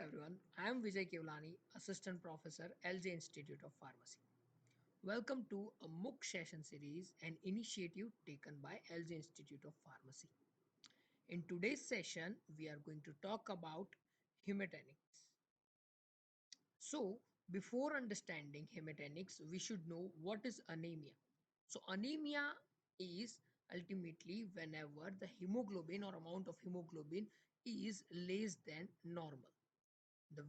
everyone. I am Vijay Kevlani, Assistant Professor, LJ Institute of Pharmacy. Welcome to a MOOC session series, an initiative taken by LJ Institute of Pharmacy. In today's session, we are going to talk about hematinics. So, before understanding hematinics, we should know what is anemia. So, anemia is ultimately whenever the hemoglobin or amount of hemoglobin is less than normal. The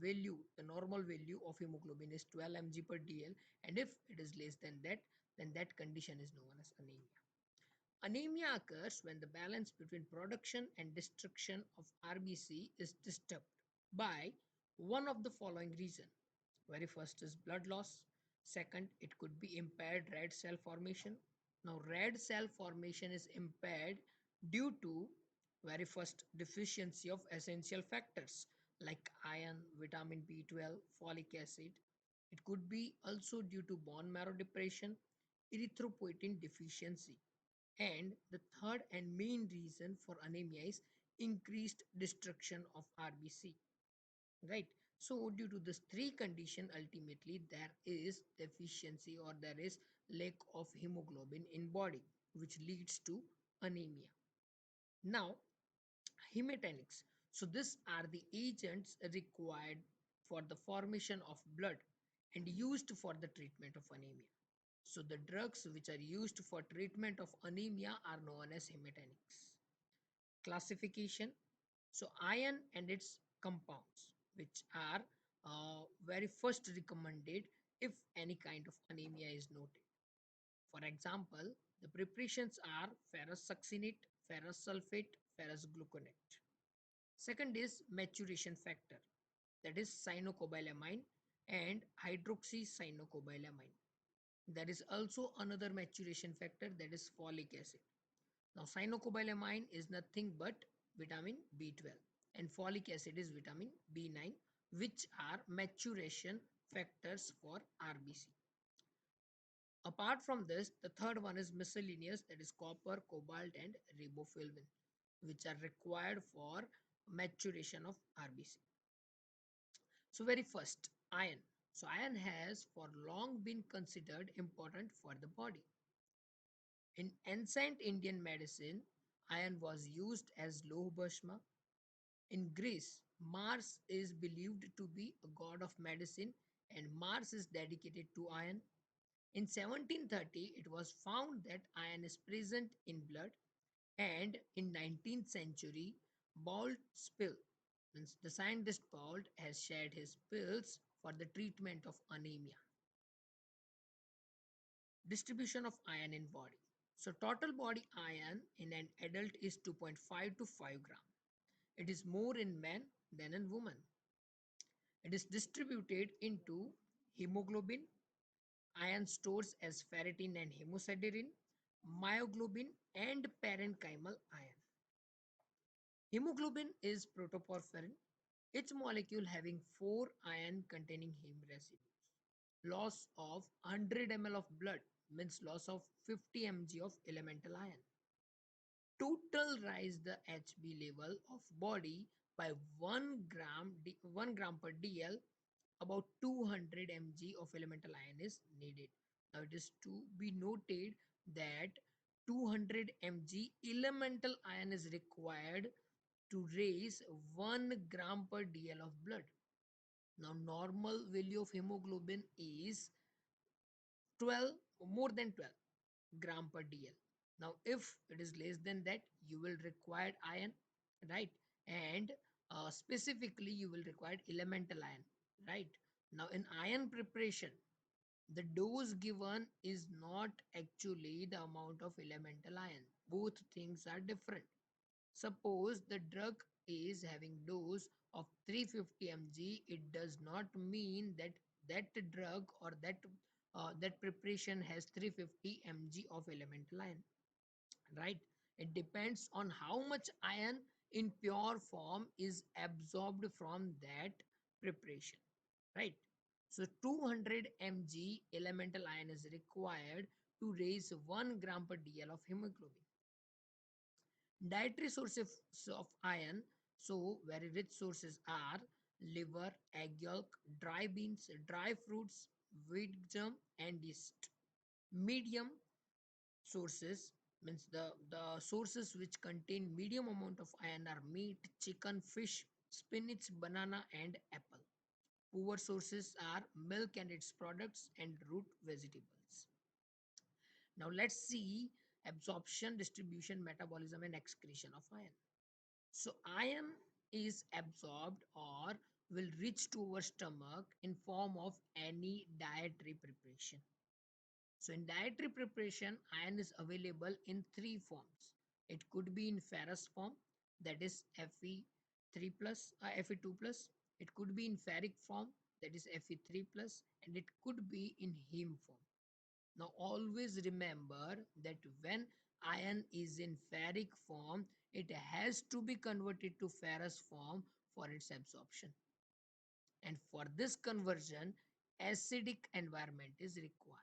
normal value of hemoglobin is 12 mg per dl, and if it is less than that, then that condition is known as anemia. Anemia occurs when the balance between production and destruction of RBC is disturbed by one of the following reason. Very first is blood loss. Second, it could be impaired red cell formation. Now, red cell formation is impaired due to very first deficiency of essential factors like iron, vitamin B12, folic acid. It could be also due to bone marrow depression, erythropoietin deficiency. And the third and main reason for anemia is increased destruction of RBC, right? So due to this three condition, ultimately there is deficiency or there is lack of hemoglobin in body, which leads to anemia. Now, hematinics. So these are the agents required for the formation of blood and used for the treatment of anemia. So the drugs which are used for treatment of anemia are known as hematinics. Classification. So iron and its compounds, which are very first recommended if any kind of anemia is noted. For example, the preparations are ferrous succinate, ferrous sulfate, ferrous gluconate. Second is maturation factor, that is cyanocobalamin and hydroxycyanocobalamin. There is also another maturation factor, that is folic acid. Now, cyanocobalamin is nothing but vitamin B12 and folic acid is vitamin B9, which are maturation factors for RBC. Apart from this, the third one is miscellaneous, that is copper, cobalt, and riboflavin, which are required for maturation of RBC. So, very first, iron. So, iron has for long been considered important for the body. In ancient Indian medicine, iron was used as loh bhasma. In Greece, Mars is believed to be a god of medicine and Mars is dedicated to iron. In 1730, it was found that iron is present in blood, and in 19th century, Bolt spill means the scientist Bolt has shared his pills for the treatment of anemia. Distribution of iron in body. So total body iron in an adult is 2.5 to 5 gram. It is more in men than in women. It is distributed into hemoglobin, iron stores as ferritin and hemosiderin, myoglobin, and parenchymal iron. Hemoglobin is protoporphyrin, each molecule having 4 iron containing heme residues. Loss of 100 ml of blood means loss of 50 mg of elemental iron. Total rise the Hb level of body by 1 gram per dl. About 200 mg of elemental iron is needed. Now it is to be noted that 200 mg elemental iron is required to raise 1 gram per dl of blood. Now normal value of hemoglobin is 12, more than 12 gram per dl. Now if it is less than that, you will require iron, right? And specifically you will require elemental iron, right? Now in iron preparation, the dose given is not actually the amount of elemental iron. Both things are different. Suppose the drug is having dose of 350 mg, it does not mean that that drug or that preparation has 350 mg of elemental iron, right? It depends on how much iron in pure form is absorbed from that preparation, right? So 200 mg elemental iron is required to raise 1 gram per dl of hemoglobin. Dietary sources of iron, so very rich sources are liver, egg yolk, dry beans, dry fruits, wheat germ, and yeast. Medium sources means the sources which contain medium amount of iron are meat, chicken, fish, spinach, banana, and apple. Poor sources are milk and its products and root vegetables. Now let's see absorption, distribution, metabolism, and excretion of iron. So iron is absorbed or will reach to our stomach in form of any dietary preparation. So in dietary preparation, iron is available in three forms. It could be in ferrous form, that is Fe3 plus, Fe2 plus. It could be in ferric form, that is Fe3 plus, and it could be in heme form. Now always remember that when iron is in ferric form, it has to be converted to ferrous form for its absorption. And for this conversion, acidic environment is required.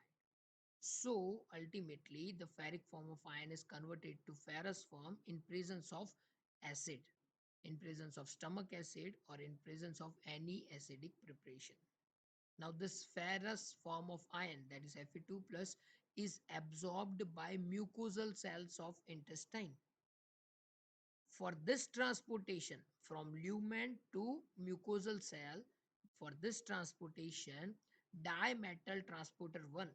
So ultimately, the ferric form of iron is converted to ferrous form in presence of acid, in presence of stomach acid, or in presence of any acidic preparation. Now this ferrous form of iron, that is Fe2 plus, is absorbed by mucosal cells of intestine. For this transportation from lumen to mucosal cell, for this transportation, dimetal transporter 1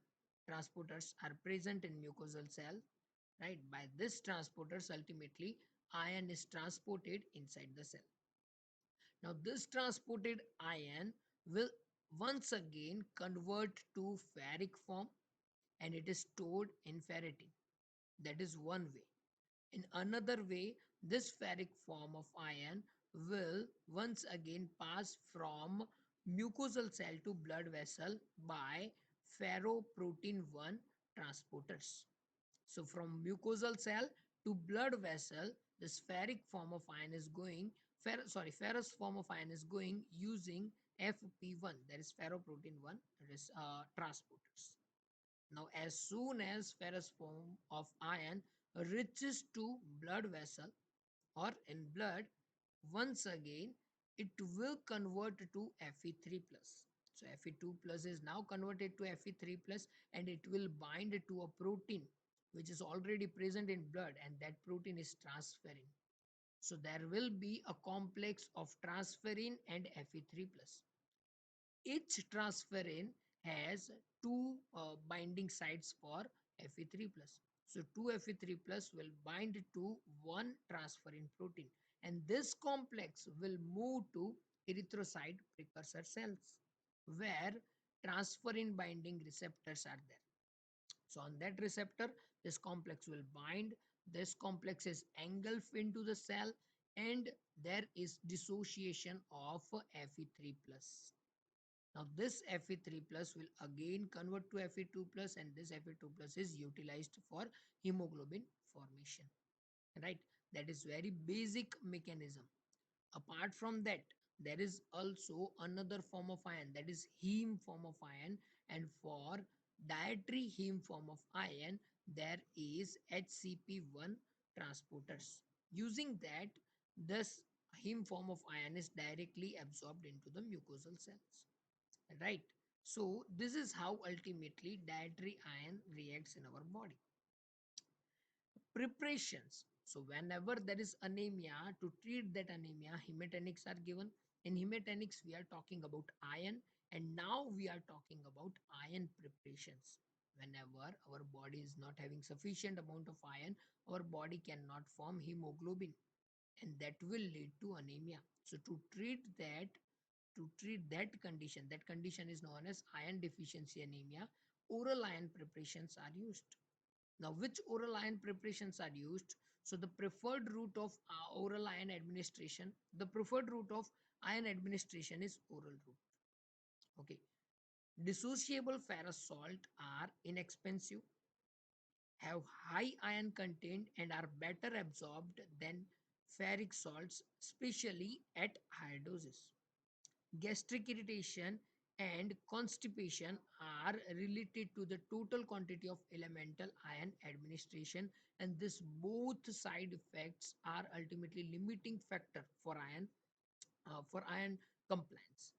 transporters are present in mucosal cell, right? By this transporters, ultimately iron is transported inside the cell. Now this transported iron will once again convert to ferric form and it is stored in ferritin. That is one way. In another way, this ferric form of iron will once again pass from mucosal cell to blood vessel by ferroprotein 1 transporters. So from mucosal cell to blood vessel, this ferric form of iron is going, ferrous form of iron is going using FP1, that is ferroprotein 1 transporters. Now, as soon as ferrous form of iron reaches to blood vessel or in blood, once again it will convert to Fe3 plus. So Fe2 plus is now converted to Fe3 plus and it will bind to a protein which is already present in blood and that protein is transferrin. So there will be a complex of transferrin and Fe3 plus. Each transferrin has two binding sites for Fe3 plus. So two Fe3 plus will bind to one transferrin protein and this complex will move to erythrocyte precursor cells where transferrin binding receptors are there. So on that receptor, this complex will bind. This complex is engulfed into the cell and there is dissociation of Fe3 plus. Now this Fe3 plus will again convert to Fe2 plus and this Fe2 plus is utilized for hemoglobin formation, right? That is very basic mechanism. Apart from that, there is also another form of iron, that is heme form of iron, and for dietary heme form of iron there is HCP1 transporters. Using that, this heme form of iron is directly absorbed into the mucosal cells, right? So this is how ultimately dietary iron reacts in our body. Preparations. So whenever there is anemia, to treat that anemia, hematinics are given. In hematinics, we are talking about iron, and now we are talking about iron preparations. Whenever our body is not having sufficient amount of iron, our body cannot form hemoglobin, and that will lead to anemia. So to treat that condition is known as iron deficiency anemia. Oral iron preparations are used. Now, which oral iron preparations are used? So, the preferred route of oral iron administration, the preferred route of iron administration is oral route. Okay. Dissociable ferrous salt are inexpensive, have high iron content, and are better absorbed than ferric salts, especially at higher doses. Gastric irritation and constipation are related to the total quantity of elemental iron administration, and this both side effects are ultimately limiting factor for iron compliance.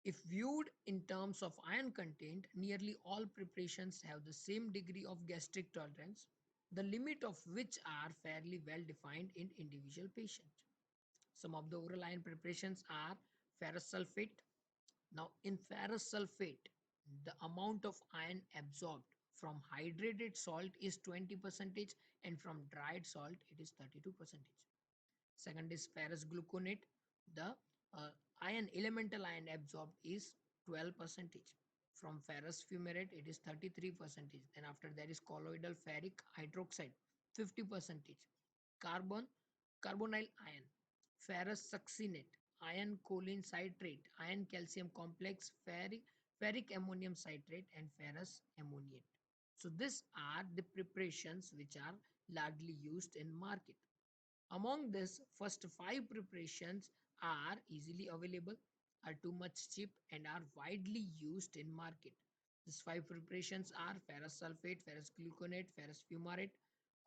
If viewed in terms of iron content, nearly all preparations have the same degree of gastric tolerance, the limit of which are fairly well defined in individual patients. Some of the oral iron preparations are ferrous sulfate. Now, in ferrous sulfate, the amount of iron absorbed from hydrated salt is 20% and from dried salt it is 32%. Second is ferrous gluconate. The iron elemental iron absorbed is 12 percentage. From ferrous fumarate it is 33 percentage. Then after that is colloidal ferric hydroxide 50 percentage. Carbon carbonyl iron, ferrous succinate, iron choline citrate, iron calcium complex, ferric ammonium citrate, and ferrous ammoniate. So these are the preparations which are largely used in market. Among this, first five preparations are easily available, are too much cheap, and are widely used in market. These five preparations are ferrous sulfate, ferrous gluconate, ferrous fumarate,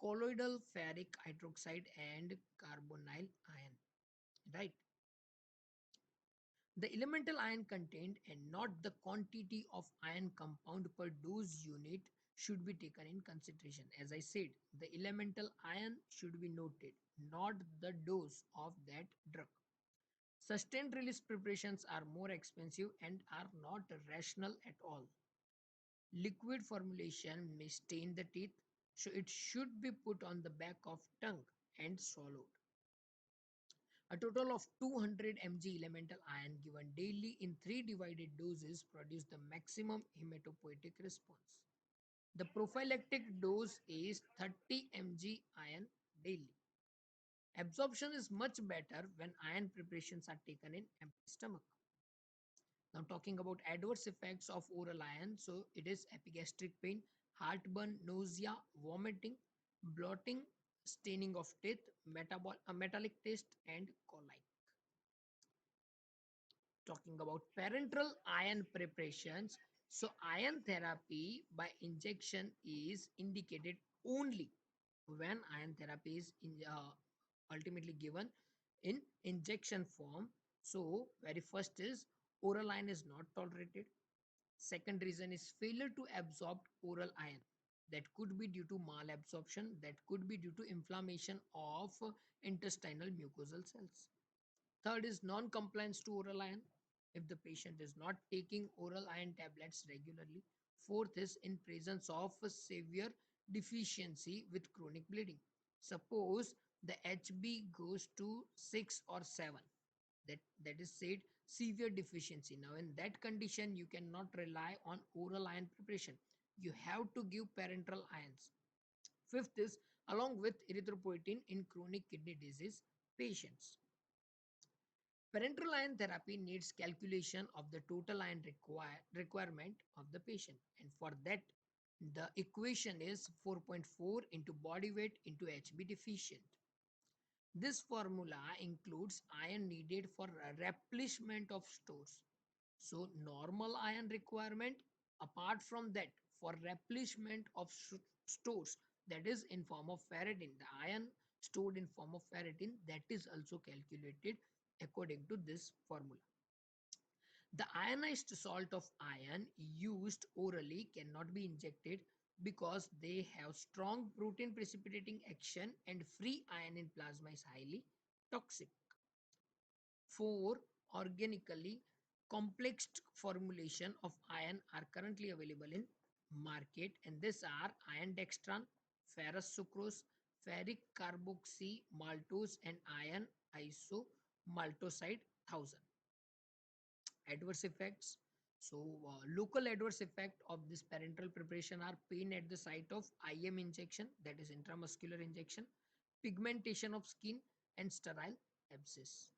colloidal ferric hydroxide, and carbonyl iron. Right? The elemental iron content and not the quantity of iron compound per dose unit should be taken in consideration. As I said, the elemental iron should be noted, not the dose of that drug. Sustained release preparations are more expensive and are not rational at all. Liquid formulation may stain the teeth, so it should be put on the back of tongue and swallowed. A total of 200 mg elemental iron given daily in 3 divided doses produce the maximum hematopoietic response. The prophylactic dose is 30 mg iron daily. Absorption is much better when iron preparations are taken in empty stomach. Now talking about adverse effects of oral iron, so it is epigastric pain, heartburn, nausea, vomiting, bloating, staining of teeth, metallic taste, and colic. Talking about parenteral iron preparations, so iron therapy by injection is indicated only when iron therapy is ultimately given in injection form. So very first is oral iron is not tolerated. Second reason is failure to absorb oral iron. That could be due to malabsorption, that could be due to inflammation of intestinal mucosal cells. Third is non-compliance to oral iron if the patient is not taking oral iron tablets regularly. Fourth is in presence of a severe deficiency with chronic bleeding. Suppose the HB goes to 6 or 7. That is said severe deficiency. Now in that condition you cannot rely on oral iron preparation. You have to give parenteral irons. Fifth is along with erythropoietin in chronic kidney disease patients. Parenteral iron therapy needs calculation of the total iron requirement of the patient, and for that the equation is 4.4 into body weight into HB deficient. This formula includes iron needed for replenishment of stores. So normal iron requirement, apart from that, for replenishment of stores, that is in form of ferritin, the iron stored in form of ferritin, that is also calculated according to this formula. The ionized salt of iron used orally cannot be injected because they have strong protein precipitating action and free iron in plasma is highly toxic. 4 organically complex formulation of iron are currently available in market, and these are iron dextran, ferrous sucrose, ferric carboxy maltose, and iron isomaltoside 1000. Adverse effects. So local adverse effect of this parenteral preparation are pain at the site of IM injection, that is intramuscular injection, pigmentation of skin, and sterile abscess.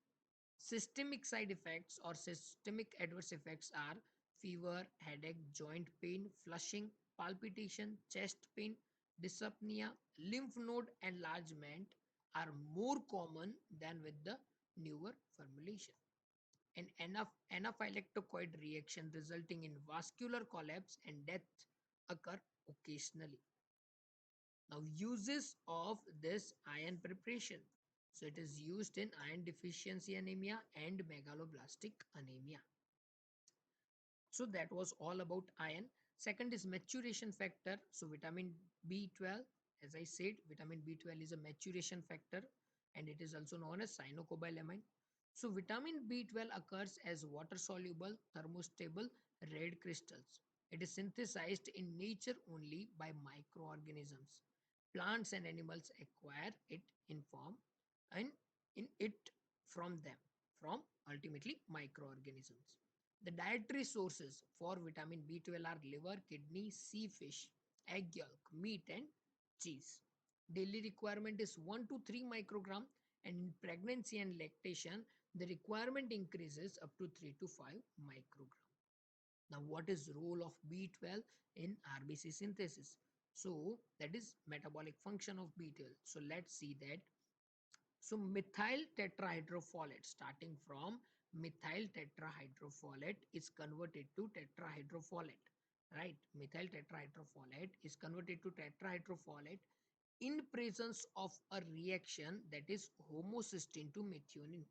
Systemic side effects or systemic adverse effects are fever, headache, joint pain, flushing, palpitation, chest pain, dyspnea, lymph node enlargement are more common than with the newer formulation. An anaphylactoid reaction resulting in vascular collapse and death occur occasionally. Now, uses of this iron preparation. So it is used in iron deficiency anemia and megaloblastic anemia. So that was all about iron. Second is maturation factor. So vitamin B12, as I said, vitamin B12 is a maturation factor and it is also known as cyanocobalamin. So vitamin B12 occurs as water soluble thermostable red crystals. It is synthesized in nature only by microorganisms. Plants and animals acquire it in form and in it from them, from ultimately microorganisms. The dietary sources for vitamin B12 are liver, kidney, sea fish, egg yolk, meat, and cheese. Daily requirement is 1 to 3 microgram, and in pregnancy and lactation, the requirement increases up to 3 to 5 microgram. Now, what is role of B12 in RBC synthesis? So that is metabolic function of B12. So let's see that. So methyl tetrahydrofolate, starting from methyl tetrahydrofolate is converted to tetrahydrofolate, right? Methyl tetrahydrofolate is converted to tetrahydrofolate in presence of a reaction that is homocysteine to methionine.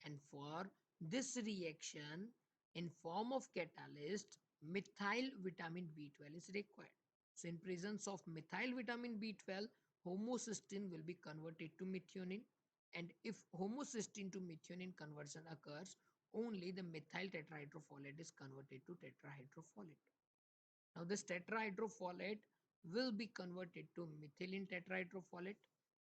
And for this reaction, in form of catalyst, methyl vitamin B12 is required. So in presence of methyl vitamin B12, homocysteine will be converted to methionine. And if homocysteine to methionine conversion occurs, only the methyl tetrahydrofolate is converted to tetrahydrofolate. Now this tetrahydrofolate will be converted to methylene tetrahydrofolate,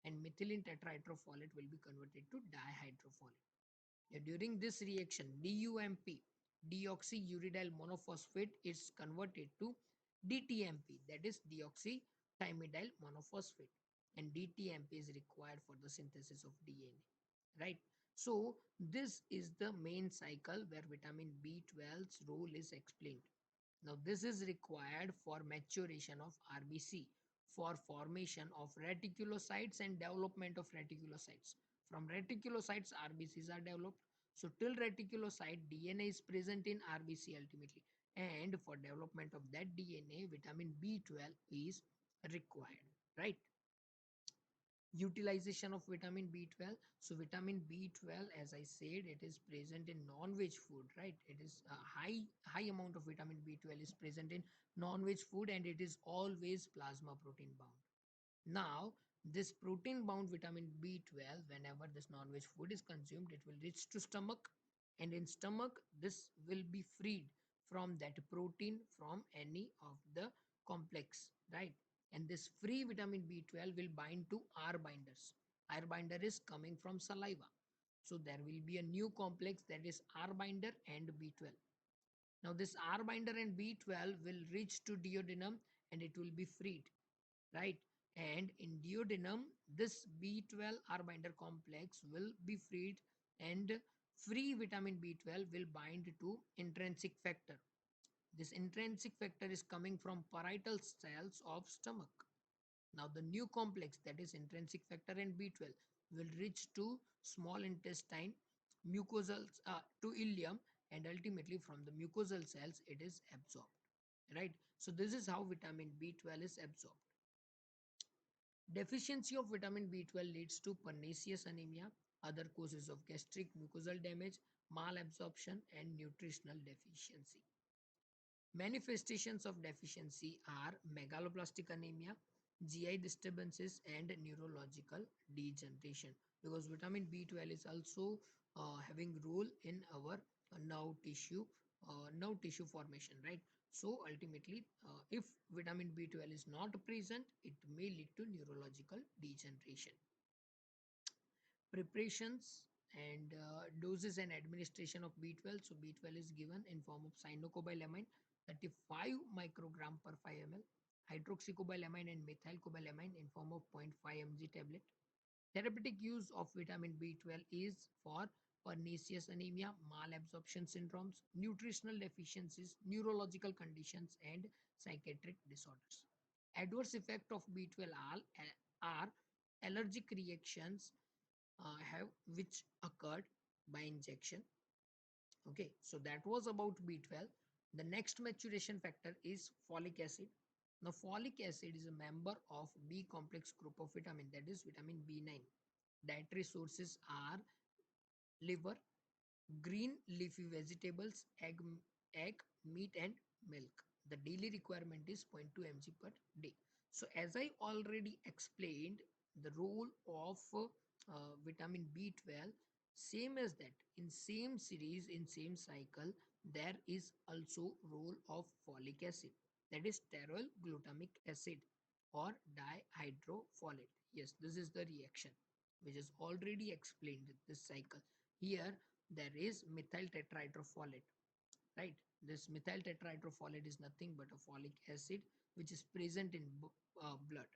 and methylene tetrahydrofolate will be converted to dihydrofolate. During this reaction, DUMP, deoxyuridyl monophosphate, is converted to DTMP, that is deoxytimidyl monophosphate, and DTMP is required for the synthesis of DNA, right? So this is the main cycle where vitamin B12's role is explained. Now this is required for maturation of RBC, for formation of reticulocytes and development of reticulocytes. From reticulocytes, RBCs are developed. So till reticulocyte, DNA is present in RBC ultimately. And for development of that DNA, vitamin B12 is required, right? Utilization of vitamin B12. So vitamin B12, as I said, it is present in non-veg food, right? It is a high amount of vitamin B12 is present in non-veg food, and it is always plasma protein bound. Now this protein bound vitamin B12, whenever this non-veg food is consumed, it will reach to stomach, and in stomach this will be freed from that protein from any of the complex, right? And this free vitamin B12 will bind to R binders. R binder is coming from saliva, so there will be a new complex, that is R binder and B12. Now this R binder and B12 will reach to duodenum and it will be freed, right? And in duodenum, this B12 R binder complex will be freed, and free vitamin B12 will bind to intrinsic factor. This intrinsic factor is coming from parietal cells of stomach. Now the new complex, that is intrinsic factor and B12, will reach to small intestine, mucosal to ileum, and ultimately from the mucosal cells it is absorbed, right? So this is how vitamin B12 is absorbed. Deficiency of vitamin B12 leads to pernicious anemia, other causes of gastric mucosal damage, malabsorption, and nutritional deficiency. Manifestations of deficiency are megaloblastic anemia, GI disturbances, and neurological degeneration. Because vitamin B12 is also having role in our nerve tissue formation, right? So ultimately, if vitamin B12 is not present, it may lead to neurological degeneration. Preparations and doses and administration of B12. So B12 is given in form of cyanocobalamin 35 microgram per 5 ml, hydroxycobalamin and methylcobalamin in form of 0.5 mg tablet. Therapeutic use of vitamin B12 is for pernicious anemia, malabsorption syndromes, nutritional deficiencies, neurological conditions, and psychiatric disorders. Adverse effect of B12 are allergic reactions have which occurred by injection. Okay, so that was about B12. The next maturation factor is folic acid. Now folic acid is a member of B complex group of vitamin, that is vitamin B9. Dietary sources are liver, green leafy vegetables, egg, meat, and milk. The daily requirement is 0.2 mg per day. So, as I already explained, the role of vitamin B12, same as that, in same series, in same cycle, there is also role of folic acid, that is steroid glutamic acid or dihydrofolate. Yes, this is the reaction which is already explained in this cycle. Here there is methyl tetrahydrofolate, right? This methyl tetrahydrofolate is nothing but a folic acid which is present in blood.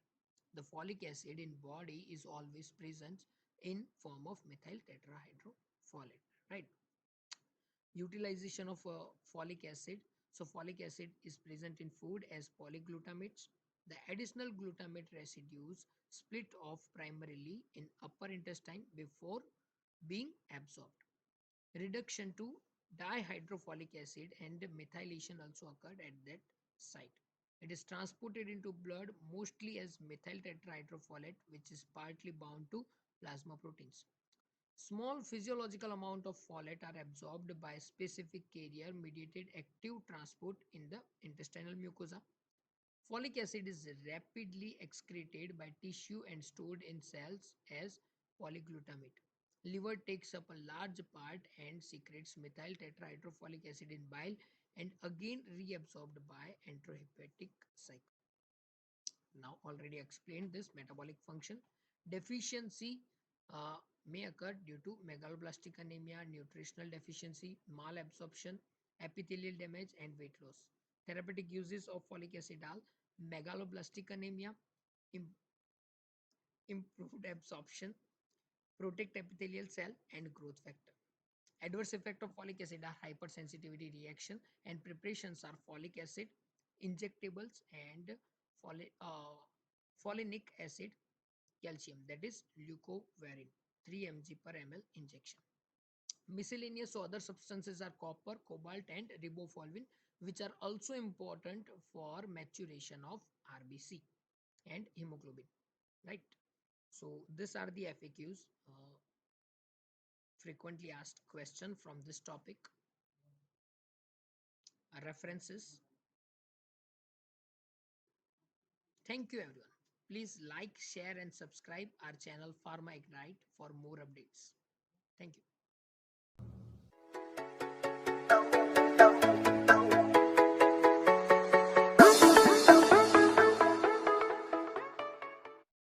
The folic acid in body is always present in form of methyl tetrahydrofolate, right? Utilization of folic acid. So folic acid is present in food as polyglutamates. The additional glutamate residues split off primarily in upper intestine before being absorbed. Reduction to dihydrofolic acid and methylation also occurred at that site. It is transported into blood mostly as methyl tetrahydrofolate, which is partly bound to plasma proteins. Small physiological amount of folate are absorbed by specific carrier mediated active transport in the intestinal mucosa. Folic acid is rapidly excreted by tissue and stored in cells as polyglutamate. Liver takes up a large part and secretes methyl tetrahydrofolic acid in bile and again reabsorbed by enterohepatic cycle. Now already explained this metabolic function. Deficiency may occur due to megaloblastic anemia, nutritional deficiency, malabsorption, epithelial damage, and weight loss. Therapeutic uses of folic acid are megaloblastic anemia, im- improved absorption, protect epithelial cell, and growth factor. Adverse effect of folic acid are hypersensitivity reaction, and preparations are folic acid injectables and folinic acid calcium, that is leucovorin, 3 mg per ml injection. Miscellaneous, so other substances are copper, cobalt, and riboflavin, which are also important for maturation of RBC and hemoglobin, right? So these are the FAQs, frequently asked question from this topic. References. Thank you everyone. Please like, share, and subscribe our channel Pharma Ignite for more updates. Thank you.